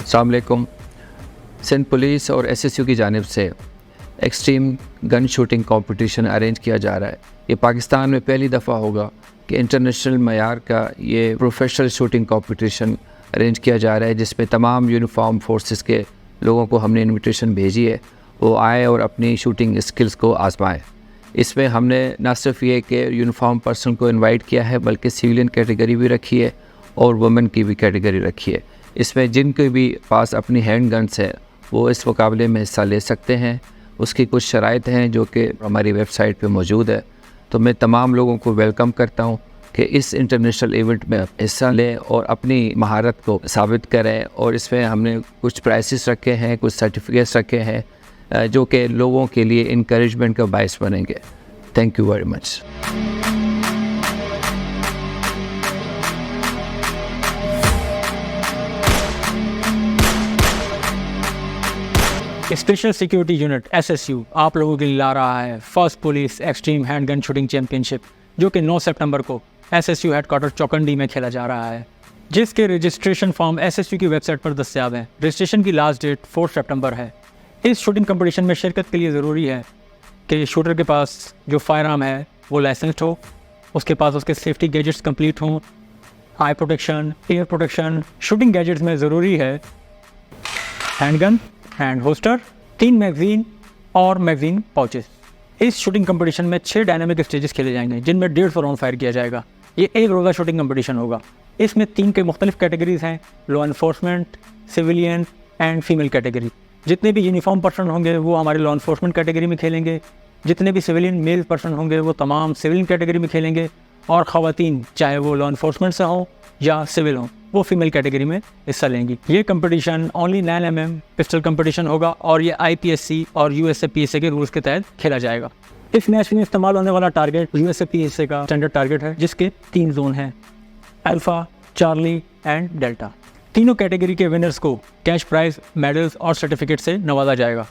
अस्सलाम वालेकुम। सिंध पुलिस और एसएसयू की जानिब से extreme gun shooting competition arrange किया जा रहा है। ये पाकिस्तान में पहली दफ़ा होगा कि इंटरनेशनल मयार का ये प्रोफेशनल शूटिंग कंपटीशन अरेंज किया जा रहा है, जिसमें तमाम यूनिफॉर्म फोर्सेस के लोगों को हमने इनविटेशन भेजी है, वो आए और अपनी शूटिंग स्किल्स को आजमाएं। इसमें हमने न सिर्फ ये कि यूनिफॉर्म पर्सन को इनवाइट किया है, बल्कि सिविलियन कैटेगरी भी रखी है और वुमेन की भी कैटेगरी रखी है। इसमें जिनके भी पास अपनी हैंड गन्स है वो इस मुकाबले में हिस्सा ले सकते हैं। उसकी कुछ शराइत हैं जो कि हमारी वेबसाइट पे मौजूद है। तो मैं तमाम लोगों को वेलकम करता हूँ कि इस इंटरनेशनल इवेंट में हिस्सा लें और अपनी महारत को साबित करें। और इसमें हमने कुछ प्राइसेस रखे हैं, कुछ सर्टिफिकेट्स रखे हैं जो कि लोगों के लिए इनकरेजमेंट का बायस बनेंगे। Thank you very much. Special security unit SSU आप लोगों के लिए ला रहा है first police extreme handgun shooting championship, जो कि 9 सितंबर को एसएसयू हेडक्वार्टर चौकंडी में खेला जा रहा है, जिसके रजिस्ट्रेशन फॉर्म एसएसयू की वेबसाइट पर दस्तियाब हैं। रजिस्ट्रेशन की लास्ट डेट 4 सितंबर है। इस शूटिंग कंपटीशन में शिरकत के लिए ज़रूरी है कि शूटर के पास जो फायर आर्म है वो लाइसेंस्ड हो, उसके पास उसके सेफ्टी गैजेट्स कंप्लीट हों, आई protection, air protection. Shooting gadgets में ज़रूरी है हैंडगन, हैंड होस्टर, 3 मैगजीन और मैगजीन पाउचेस। इस शूटिंग कंपटीशन में 6 डायनामिक स्टेजेस खेले जाएंगे, जिनमें 150 राउंड फायर किया जाएगा। ये एक रोज़ा शूटिंग कंपटीशन होगा। इसमें 3 के मुख्तलिफ कैटेगरीज हैं, law enforcement, civilian and female category. जितने भी यूनिफॉर्म पर्सन होंगे वो हमारे लॉ इन्फोर्समेंट कैटेगरी में खेलेंगे, जितने भी सिविलियन मेल पर्सन होंगे वो तमाम सिविलियन कैटेगरी में खेलेंगे, और ख़वातीन चाहे वो लॉ इन्फोर्समेंट से हों या सिविल हों वो फीमेल कैटेगरी में हिस्सा लेंगी। ये competition only 9mm pistol competition होगा और ये IPSC और USAPSA के रूल्स के तहत खेला जाएगा। इस मैच में इस्तेमाल होने वाला टारगेट USAPSA का स्टैंडर्ड टारगेट है, जिसके 3 जोन हैं, अल्फ़ा, चार्ली एंड डेल्टा। तीनों कैटेगरी के विनर्स को कैश प्राइज, मेडल्स और सर्टिफिकेट से नवाजा जाएगा।